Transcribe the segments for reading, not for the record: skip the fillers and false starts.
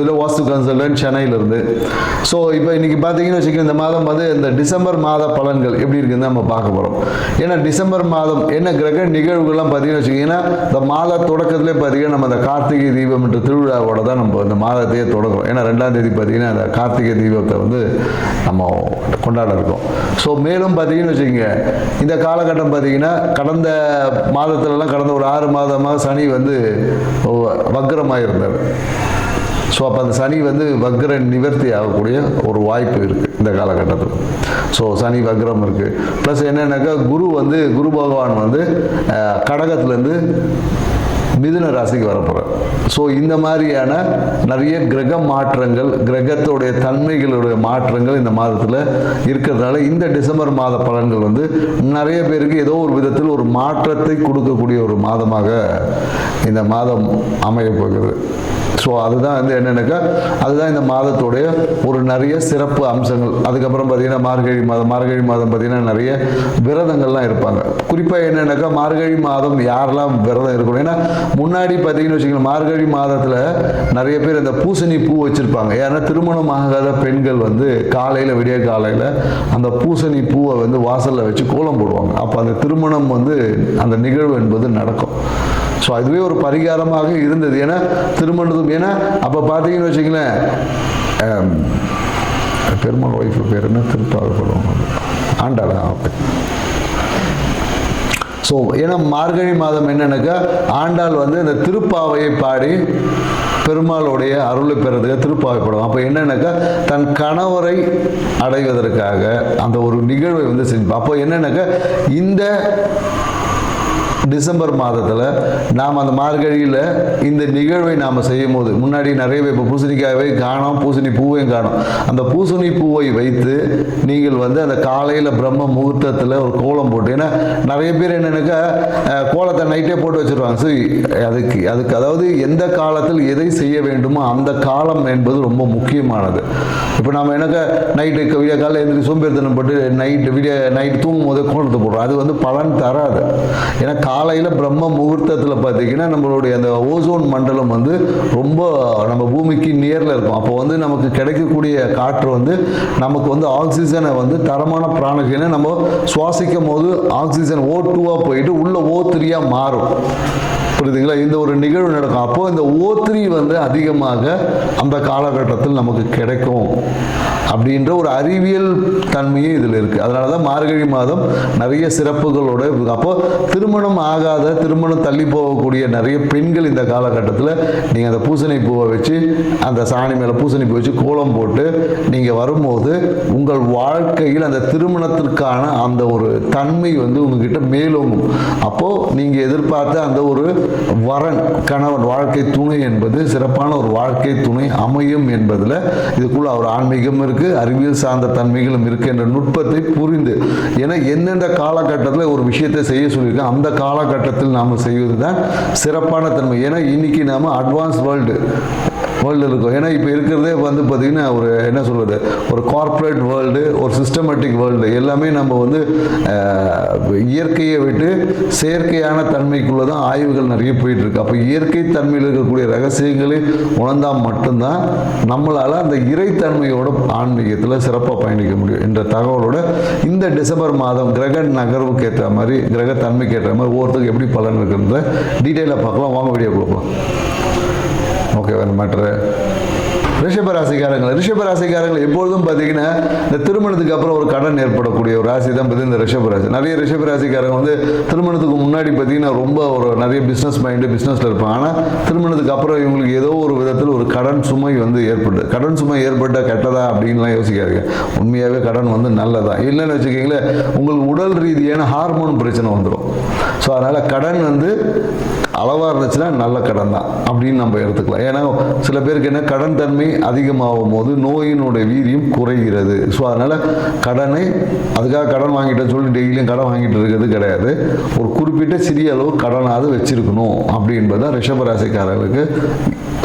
ஜோதிடர் வாஸ்து கன்சல்டன்ட் சென்னையிலிருந்து. ஸோ இப்போ இன்றைக்கி பார்த்தீங்கன்னு வச்சுக்கோங்க, இந்த மாதம் வந்து இந்த டிசம்பர் மாத பலன்கள் எப்படி இருக்குன்னு நம்ம பார்க்க போகிறோம். ஏன்னா டிசம்பர் மாதம் என்ன கிரக நிகழ்வுகள்லாம் பார்த்தீங்கன்னு வச்சுக்கிங்கன்னா, இந்த மாத தொடக்கத்திலே பார்த்தீங்கன்னா நம்ம இந்த கார்த்திகை தீபம் என்ற திருவிழாவோட தான் நம்ம இந்த மாதத்தையே தொடங்குறோம். ஏன்னா 2ஆம் தேதி பார்த்தீங்கன்னா அந்த கார்த்திகை தீபத்தை வந்து நம்ம கொண்டாட இருக்கோம். ஸோ மேலும் பார்த்தீங்கன்னு வச்சுக்கோங்க, இந்த காலகட்டம் பார்த்தீங்கன்னா கடந்த மாதத்துலலாம் கடந்த ஒரு 6 மாதமாக சனி வந்து வக்ரமாக இருந்தார். ஸோ அப்போ அந்த சனி வந்து வக்ர நிவர்த்தி ஆகக்கூடிய ஒரு வாய்ப்பு இருக்குது இந்த காலகட்டத்தில். ஸோ சனி வக்ரம் இருக்குது. ப்ளஸ் என்னென்னாக்கா குரு பகவான் வந்து கடகத்துலேருந்து மிதுன ராசிக்கு வரப்போகிறார். ஸோ இந்த மாதிரியான நிறைய கிரக மாற்றங்கள், கிரகத்தோடைய தன்மைகளுடைய மாற்றங்கள் இந்த மாதத்தில் இருக்கிறதுனால இந்த டிசம்பர் மாத பலன்கள் வந்து நிறைய பேருக்கு ஏதோ ஒரு விதத்தில் ஒரு மாற்றத்தை கொடுக்கக்கூடிய ஒரு மாதமாக இந்த மாதம் அமையப் போகிறது. ஸோ அதுதான் வந்து என்னென்னாக்கா அதுதான் இந்த மாதத்துடைய ஒரு நிறைய சிறப்பு அம்சங்கள். அதுக்கப்புறம் பார்த்தீங்கன்னா மார்கழி மாதம் பார்த்தீங்கன்னா நிறைய விரதங்கள்லாம் இருப்பாங்க. குறிப்பாக என்னென்னாக்கா மார்கழி மாதம் யாரெல்லாம் விரதம் இருக்கணும், ஏன்னா முன்னாடி பார்த்தீங்கன்னு வச்சுக்கோங்க, மார்கழி மாதத்தில் நிறைய பேர் இந்த பூசணி பூ வச்சுருப்பாங்க. ஏன்னா திருமணம் ஆகாத பெண்கள் வந்து காலையில் விடிய காலையில் அந்த பூசணி பூவை வந்து வாசலில் வச்சு கோலம் போடுவாங்க. அப்போ அந்த திருமணம் வந்து அந்த நிகழ்வு என்பது நடக்கும். ஸோ அதுவே ஒரு பரிகாரமாக இருந்தது. ஏன்னா திருமணத்தும் ஏன்னா அப்போ பார்த்தீங்கன்னு வச்சுங்களேன், பெருமாள் ஒய்ஃபு பேர் என்ன, திருப்பாகப்படுவாங்க, ஆண்டாளா. ஓகே. ஸோ ஏன்னா மார்கழி மாதம் என்னன்னாக்கா ஆண்டாள் வந்து இந்த திருப்பாவையை பாடி பெருமாளுடைய அருளை பெறதுக்கு திருப்பாவை படம். அப்போ என்னன்னாக்கா தன் கணவரை அடைவதற்காக அந்த ஒரு நிகழ்வை வந்து செஞ்சு. அப்போ என்னன்னாக்கா இந்த டிசம்பர் மாதத்தில் நாம் அந்த மார்கழியில் இந்த நிகழ்வை நாம் செய்யும் போது முன்னாடி நிறைய இப்போ பூசணிக்காயை காணோம், பூசணி பூவையும் காணும். அந்த பூசணி பூவை வைத்து நீங்கள் வந்து அந்த காலையில் பிரம்ம முகூர்த்தத்தில் ஒரு கோலம் போட்டு, ஏன்னா நிறைய பேர் என்னென்னாக்கா கோலத்தை நைட்டே போட்டு வச்சுருவாங்க. ஸோ அதுக்கு அதாவது எந்த காலத்தில் எதை செய்ய வேண்டுமோ அந்த காலம் என்பது ரொம்ப முக்கியமானது. இப்போ நம்ம என்னக்கா நைட்டு விடிய காலையில் எழுந்திரி சோம்பேறித்தனம் போட்டு நைட்டு தூங்கும் போதே கோலத்தை போடுறோம். அது வந்து பலன் தராது. ஏன்னா காலையில் பிரம்ம முகூர்த்தத்தில் பார்த்தீங்கன்னா நம்மளுடைய அந்த ஓசோன் மண்டலம் வந்து ரொம்ப நம்ம பூமிக்கு நியரில் இருக்கும். அப்போ வந்து நமக்கு கிடைக்கக்கூடிய காற்று வந்து நமக்கு வந்து ஆக்சிஜனை வந்து தரமான பிராணகினை நம்ம சுவாசிக்கும் போது ஆக்சிஜன் O2 போயிட்டு உள்ள O3 மாறும். புரியுதுங்களா? இந்த ஒரு நிகழ்வு நடக்கும். அப்போ இந்த O3 வந்து அதிகமாக அந்த காலகட்டத்தில் நமக்கு கிடைக்கும் அப்படின்ற ஒரு அறிவியல் தன்மையே இதில் இருக்குது. அதனால தான் மார்கழி மாதம் நிறைய சிறப்புகளோடு இருக்குது. அப்போ திருமணம் ஆகாத, திருமணம் தள்ளி போகக்கூடிய நிறைய பெண்கள் இந்த காலகட்டத்தில் நீங்கள் அந்த பூசணி பூவை வச்சு அந்த சாணி மேலே பூசணி பூ வச்சு கோலம் போட்டு நீங்கள் வரும்போது உங்கள் வாழ்க்கையில் அந்த திருமணத்திற்கான அந்த ஒரு தன்மை வந்து உங்ககிட்ட மேலோங்கும். அப்போது நீங்கள் எதிர்பார்த்த அந்த ஒரு வரன், கணவன், வாழ்க்கை துணை என்பது சிறப்பான ஒரு வாழ்க்கை துணை அமையும் என்பதில் இதுக்குள்ள ஒரு ஆன்மீகம் இருக்குது, அறிவியல் சார்ந்த தன்மைகளும் இருக்குது என்ற நுட்பத்தை புரிந்து, ஏன்னா எந்தெந்த காலகட்டத்தில் ஒரு விஷயத்தை செய்ய சொல்லியிருக்கோம் அந்த காலகட்டத்தில் நாம் செய்வது தான் சிறப்பான தன்மை. ஏன்னா இன்னைக்கு நாம் அட்வான்ஸ் வேர்ல்டு இருக்கும். ஏன்னா இப்போ இருக்கிறதே வந்து பார்த்திங்கன்னா ஒரு என்ன சொல்வது, ஒரு கார்ப்பரேட் வேர்ல்டு, ஒரு சிஸ்டமேட்டிக் வேர்ல்டு, எல்லாமே நம்ம வந்து இயற்கையை விட்டு செயற்கையான தன்மைக்குள்ளே தான் ஆய்வுகள் நிறைய போயிட்டுருக்கு. அப்போ இயற்கை தன்மையில் இருக்கக்கூடிய ரகசியங்களை உணர்ந்தால் மட்டும்தான் நம்மளால் அந்த இறைத்தன்மையோட ஆன்மீகத்தில் சிறப்பாக பயணிக்க முடியும் என்ற தகவலோட இந்த டிசம்பர் மாதம் கிரக நகர்வுக்கு ஏற்ற மாதிரி, கிரக தன்மைக்கு ஏற்ற மாதிரி ஒவ்வொருத்தருக்கு எப்படி பலன் இருக்குன்றத டீட்டெயிலாக பார்க்கலாம். வாங்க வீடியோ கொடுக்கலாம். ஓகே, வேறு மேட்ரு. ரிஷபராசிக்காரங்கள் எப்பொழுதும் பார்த்தீங்கன்னா இந்த திருமணத்துக்கு அப்புறம் ஒரு கடன் ஏற்படக்கூடிய ஒரு ராசி தான் பார்த்தீங்கன்னா இந்த ரிஷபராசி. நிறைய ரிஷபராசிக்காரங்க வந்து திருமணத்துக்கு முன்னாடி பார்த்தீங்கன்னா ரொம்ப ஒரு நிறைய பிஸ்னஸ் மைண்டு, பிஸ்னஸில் இருப்பாங்க. ஆனால் திருமணத்துக்கு அப்புறம் இவங்களுக்கு ஏதோ ஒரு விதத்தில் ஒரு கடன் சுமை வந்து ஏற்படுது. கடன் சுமை ஏற்பட்டால் கெட்டதா அப்படின்லாம் யோசிக்காதீங்க. உண்மையாகவே கடன் வந்து நல்லதான். இல்லைன்னு வச்சுக்கிங்களேன், உங்களுக்கு உடல் ரீதியான ஹார்மோன் பிரச்சனை வந்துடும். ஸோ அதனால் கடன் வந்து அளவாக இருந்துச்சுன்னா நல்ல கடன் தான் அப்படின்னு நம்ம எடுத்துக்கலாம். ஏன்னா சில பேருக்கு என்ன, கடன் தன்மை அதிகமாகும் போது நோயினுடைய வீரியம் குறைகிறது. ஸோ அதனால் கடனை அதுக்காக கடன் வாங்கிட்டேன்னு சொல்லி டெய்லியும் கடன் வாங்கிட்டு இருக்கிறது கிடையாது. ஒரு குறிப்பிட்ட சிறிய அளவு கடனாவது வச்சிருக்கணும் அப்படின்றது தான் ரிஷபராசிக்காரர்களுக்கு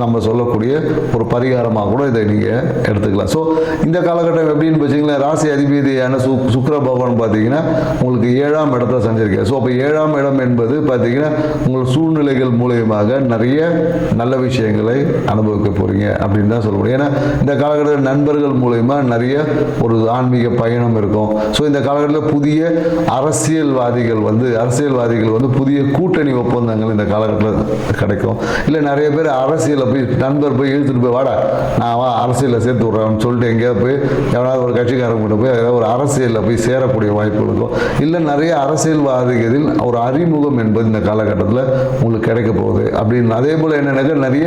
நம்ம சொல்லக்கூடிய ஒரு பரிகாரமாக கூட இதை நீங்கள் எடுத்துக்கலாம். ஸோ இந்த காலகட்டம் எப்படின்னு வச்சிங்களேன், ராசி அதிபதியான சுக்கிர பகவான் பார்த்தீங்கன்னா உங்களுக்கு 7ஆம் இடத்துல சஞ்சரிக்கார். ஸோ அப்போ 7ஆம் இடம் என்பது பார்த்தீங்கன்னா உங்களுக்கு சூழ்நிலைகள் மூலயமாக நிறைய நல்ல விஷயங்களை அனுபவிக்க போகிறீங்க அப்படின்னு தான் சொல்ல முடியும். ஏன்னா இந்த காலகட்டத்தில் நண்பர்கள் மூலயமா நிறைய ஒரு ஆன்மீக பயணம் இருக்கும். ஸோ இந்த காலகட்டத்தில் புதிய அரசியல்வாதிகள் வந்து புதிய கூட்டணி ஒப்பந்தங்கள் இந்த காலகட்டத்தில் கிடைக்கும். இல்லை நிறைய பேர் அரசியலில் போய் நண்பர் போய் இழுத்துட்டு போய் வாடா நான் அரசியலில் சேர்த்து விட்றேன்னு சொல்லிட்டு எங்கேயாவது போய் எவனாவது ஒரு கட்சிக்காரங்கிட்ட போய் ஏதாவது ஒரு அரசியலில் போய் சேரக்கூடிய வாய்ப்பு இருக்கும். இல்லை நிறைய அரசியல்வாதிகளில் ஒரு அறிமுகம் என்பது இந்த காலகட்டத்தில் உங்களுக்கு கிடைக்க போகுது அப்படின்னு. அதே போல் என்னென்னாக்கா நிறைய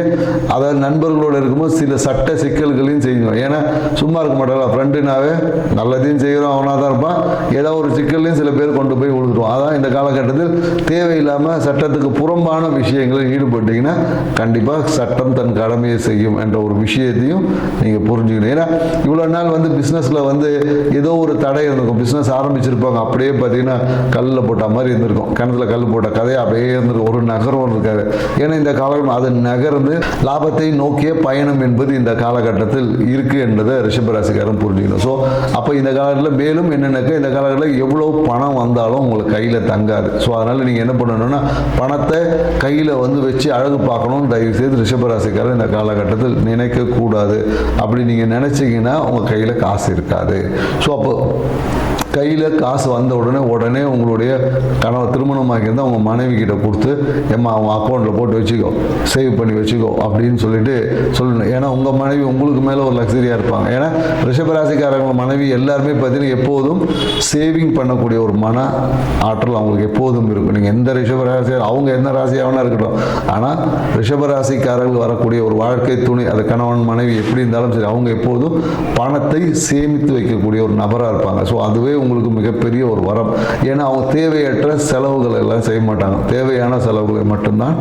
அதாவது நண்பர்களோடு இருக்கும்போது சில சட்ட சிக்கல்களையும் செய்யணும். ஏன்னா சும்மா இருக்க மாட்டாங்களா, ஃப்ரெண்டுனாவே நல்லதையும் செய்கிறோம் அவனாக தான் இருப்பான், ஏதாவது ஒரு சிக்கல்லையும் சில பேர் கொண்டு போய் விழுதுருவோம். அதான் இந்த காலகட்டத்தில் தேவையில்லாமல் சட்டத்துக்கு புறம்பான விஷயங்களில் ஈடுபட்டீங்கன்னா கண்டிப்பாக சட்டம் தன் கடமையை செய்யும் என்ற ஒரு விஷயத்தையும் நீங்கள் புரிஞ்சுக்கணும். ஏன்னா இவ்வளோ நாள் வந்து பிஸ்னஸில் வந்து ஏதோ ஒரு தடை இருந்திருக்கும். பிஸ்னஸ் ஆரம்பிச்சிருப்பாங்க, அப்படியே பார்த்தீங்கன்னா கல்லில் போட்ட மாதிரி இருந்திருக்கும், கிணத்துல கல் போட்ட கதையை அப்படியே இருந்திருக்கும், ஒரு நகரம் இருக்காது. ஏன்னா இந்த காலகட்டம் அது நகர்ந்து லாபத்தை நோக்கிய பயணம் என்பது இந்த காலகட்டத்தில் இருக்குது என்பதை ரிஷபராசிக்காரன் புரிஞ்சுக்கணும். ஸோ அப்போ இந்த காலகட்டத்தில் மேலும் என்னென்னாக்கா இந்த காலகட்டத்தில் எவ்வளோ பணம் வந்தாலும் உங்களுக்கு கையில் தங்காது. ஸோ அதனால் நீங்கள் என்ன பண்ணணும்னா பணத்தை கையில் வந்து வச்சு அழகு பார்க்கணும் தயவு செய்து ரிஷபராசிக்காரன் இந்த காலகட்டத்தில் நினைக்கக்கூடாது. அப்படி நீங்கள் நினச்சிங்கன்னா உங்கள் கையில் காசு இருக்காது. ஸோ அப்போ கையில் காசு வந்த உடனே உங்களுடைய கணவர் திருமணமாக இருந்தால் உங்கள் மனைவி கிட்ட கொடுத்து ஏம்மா அவங்க அக்கௌண்ட்டில் போட்டு வச்சுக்கோ, சேவ் பண்ணி வச்சுக்கோ அப்படின்னு சொல்லிட்டு சொல்லணும். ஏன்னா உங்கள் மனைவி உங்களுக்கு மேலே ஒரு லக்ஸரியாக இருப்பாங்க. ஏன்னா ரிஷபராசிக்காரங்க மனைவி எல்லாருமே பார்த்தீங்கன்னா எப்போதும் சேவிங் பண்ணக்கூடிய ஒரு மன ஆற்றல் அவங்களுக்கு எப்போதும் இருக்கும். நீங்கள் எந்த ரிஷபராசியார் அவங்க என்ன ராசியாகனா இருக்கட்டும், ஆனால் ரிஷபராசிக்காரர்கள் வரக்கூடிய ஒரு வாழ்க்கை துணை அது கணவன் மனைவி எப்படி இருந்தாலும் சரி அவங்க எப்போதும் பணத்தை சேமித்து வைக்கக்கூடிய ஒரு நபராக இருப்பாங்க. ஸோ அதுவே உங்களுக்கு மிகப்பெரிய ஒரு வரம். ஏன்னா அவங்க தேவையற்ற செலவுகள் எல்லாம் செய்ய மாட்டாங்க, தேவையான செலவுகளை மட்டும்தான்.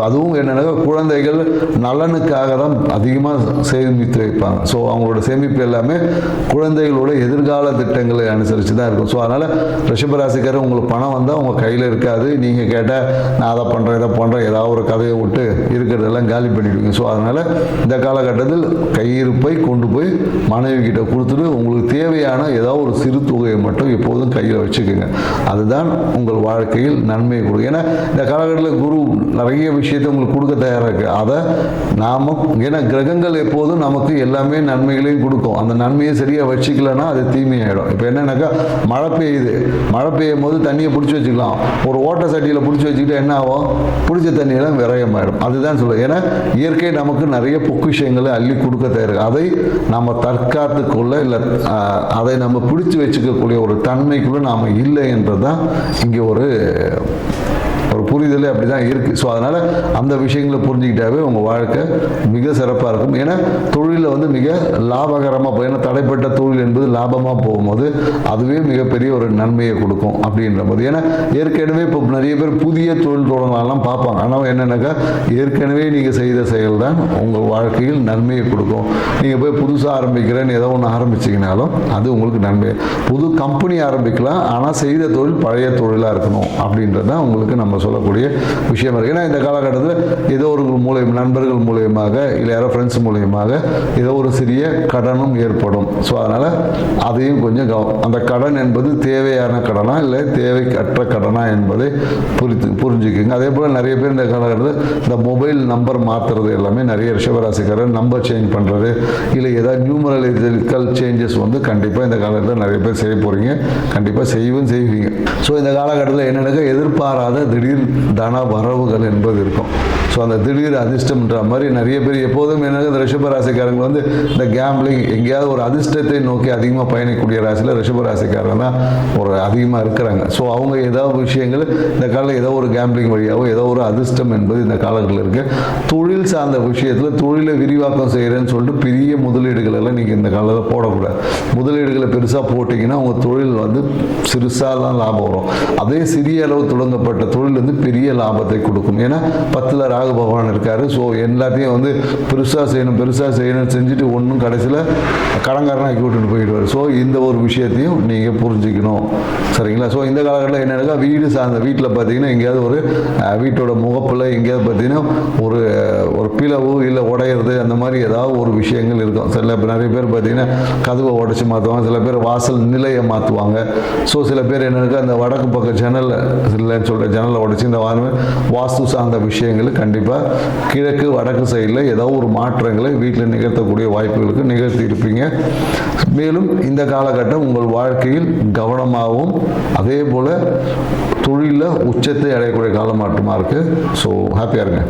அதுவும் என்னென்னா குழந்தைகள் நலனுக்காக தான் அதிகமாக சேமித்து வைப்பாங்க. ஸோ அவங்களோட சேமிப்பு எல்லாமே குழந்தைகளோட எதிர்கால திட்டங்களை அனுசரித்து தான் இருக்கும். ஸோ அதனால் ரிஷபராசிக்காரர் உங்களுக்கு பணம் வந்தால் உங்கள் கையில் இருக்காது. நீங்கள் கேட்டால் நான் அதை பண்ணுறேன் இதை பண்ணுறேன் ஏதாவது ஒரு கதையை விட்டு இருக்கிறதெல்லாம் காலி பண்ணிவிடுவீங்க. ஸோ அதனால் இந்த காலகட்டத்தில் கையிருப்பை கொண்டு போய் மனைவி கிட்ட கொடுத்துட்டு உங்களுக்கு தேவையான ஏதாவது ஒரு சிறு தொகையை மட்டும் எப்போதும் கையில் வச்சுக்கோங்க. அதுதான் உங்கள் வாழ்க்கையில் நன்மையை கொடுக்கும். ஏன்னா இந்த காலகட்டத்தில் குரு நிறைய விஷயத்தை உங்களுக்கு கொடுக்க தயாராக இருக்குது. அதை நாம் ஏன்னா கிரகங்கள் எப்போதும் நமக்கு எல்லாமே நன்மைகளையும் கொடுக்கும். அந்த நன்மையை சரியாக வச்சுக்கலன்னா அது தீமையாயிடும். இப்போ என்னன்னாக்கா மழை பெய்யுது, மழை பெய்யும் போது தண்ணியை பிடிச்சி வச்சுக்கலாம். ஒரு ஓட்ட சட்டியில் பிடிச்சி வச்சுக்கிட்டு என்ன ஆகும், பிடிச்ச தண்ணியெல்லாம் விரயமாயிடும். அதுதான் சொல்லுவேன். ஏன்னா இயற்கை நமக்கு நிறைய பொக்கிஷங்களை அள்ளி கொடுக்க தயாரிருக்கு. அதை நம்ம தற்காத்து கொள்ள இல்லை அதை நம்ம பிடிச்சி வச்சுக்கக்கூடிய ஒரு தன்மைக்குள்ள நாம் இல்லை என்றுதான் இங்கே ஒரு புரிதலே அப்படி தான் இருக்குது. ஸோ அதனால் அந்த விஷயங்களை புரிஞ்சுக்கிட்டாவே உங்கள் வாழ்க்கை மிக சிறப்பாக இருக்கும். ஏன்னா தொழிலில் வந்து மிக லாபகரமாக போகும். ஏன்னா தடைப்பட்ட தொழில் என்பது லாபமாக போகும்போது அதுவே மிகப்பெரிய ஒரு நன்மையை கொடுக்கும் அப்படின்ற போது. ஏன்னா ஏற்கனவே இப்போ நிறைய பேர் புதிய தொழில் தொடங்கலாம் பார்ப்பாங்க. ஆனால் என்னென்னாக்கா ஏற்கனவே நீங்கள் செய்த செயல் தான் உங்கள் வாழ்க்கையில் நன்மையை கொடுக்கும். நீங்கள் போய் புதுசாக ஆரம்பிக்கிறேன்னு ஏதோ ஒன்று ஆரம்பிச்சிங்கனாலும் அது உங்களுக்கு நன்மை. புது கம்பெனி ஆரம்பிக்கலாம், ஆனால் செய்த தொழில் பழைய தொழிலாக இருக்கணும் அப்படின்றது தான் உங்களுக்கு நம்ம சொல்லக்கூடிய விஷயம் இருக்குது. ஏன்னா இந்த காலகட்டத்தில் ஏதோ ஒரு நண்பர்கள் மூலியமாக இல்லை யாரோ ஃப்ரெண்ட்ஸ் மூலியமாக ஏதோ ஒரு சிறிய கடனும் ஏற்படும். ஸோ அதனால் அதையும் கொஞ்சம் அந்த கடன் என்பது தேவையான கடனா இல்லை தேவைக்கற்ற கடனா என்பதை புரிஞ்சுக்குங்க. அதே போல் நிறைய பேர் இந்த காலகட்டத்தில் இந்த மொபைல் நம்பர் மாற்றுறது எல்லாமே நிறைய ரிஷபராசிக்காரர் நம்பர் சேஞ்ச் பண்ணுறது இல்லை ஏதாவது நியூமரலிக்கல் சேஞ்சஸ் வந்து கண்டிப்பாக இந்த காலகட்டத்தில் நிறைய பேர் செய்ய போகிறீங்க, கண்டிப்பாக செய்வீங்க. ஸோ இந்த காலகட்டத்தில் என்னென்னாக்கா எதிர்பாராத திடீர் தன வரவுகள் என்பது இருக்கும். ஸோ அந்த திடீர் அதிர்ஷ்டம்ன்ற மாதிரி நிறைய பேர் எப்போதும் என்ன இந்த ரிஷபராசிக்காரங்க வந்து இந்த கேம்பிளிங் எங்கேயாவது ஒரு அதிர்ஷ்டத்தை நோக்கி அதிகமாக பயணிக்கக்கூடிய ராசியில் ரிஷபராசிக்காரங்க தான் ஒரு அதிகமாக இருக்கிறாங்க. ஸோ அவங்க ஏதாவது விஷயங்கள் இந்த காலையில் ஏதோ ஒரு கேம்பிளிங் வழியாகவோ ஏதோ ஒரு அதிர்ஷ்டம் என்பது இந்த காலத்தில் இருக்குது. தொழில் சார்ந்த விஷயத்தில் தொழிலை விரிவாக்கம் செய்கிறேன்னு சொல்லிட்டு பெரிய முதலீடுகள் எல்லாம் நீங்கள் இந்த காலத்தில் போடக்கூடாது. முதலீடுகளை பெருசாக போட்டிங்கன்னா உங்கள் தொழில் வந்து சிறுசாக தான் லாபம் வரும். அதே சிறிய அளவு தொடங்கப்பட்ட தொழில் வந்து பெரிய லாபத்தை கொடுக்கும். ஏன்னா 10ல் ராகு பகவான் இருக்காரு. ஸோ எல்லாத்தையும் வந்து பெருசாக செய்யணும் செஞ்சுட்டு ஒன்றும் கடைசியில் கடங்காரனாக்கி விட்டுட்டு போயிடுவார். ஸோ இந்த ஒரு விஷயத்தையும் நீங்கள் புரிஞ்சுக்கணும், சரிங்களா? ஸோ இந்த காலகட்டத்தில் என்னென்னா வீடு சார்ந்த வீட்டில் பார்த்தீங்கன்னா எங்கேயாவது ஒரு வீட்டோட முகப்பில் எங்கேயாவது பார்த்தீங்கன்னா ஒரு பிளவு இல்லை உடையிறது அந்த மாதிரி ஏதாவது ஒரு விஷயங்கள் இருக்கும். சில நிறைய பேர் பார்த்தீங்கன்னா கதவை உடைச்சி மாற்றுவாங்க, சில பேர் வாசல் நிலையை மாற்றுவாங்க. ஸோ சில பேர் என்னென்னா அந்த வடக்கு பக்கம் ஜன்னல் இல்லைன்னு சொல்கிற ஜன்னலை உடைச்சி இந்த வாஸ்து சார்ந்த விஷயங்கள் கண்டிப்பாக கிழக்கு வடக்கு சைடில் ஏதோ ஒரு மாற்றங்களை வீட்டில் நிகழ்த்தக்கூடிய வாய்ப்புகளுக்கு நிகழ்த்தி இருப்பீங்க. மேலும் இந்த காலகட்டம் உங்கள் வாழ்க்கையில் கவனமாகவும் அதே போல் தொழிலில் உச்சத்தை அடையக்கூடிய காலமாட்டமாக இருக்குது. ஸோ ஹாப்பியாக இருங்க.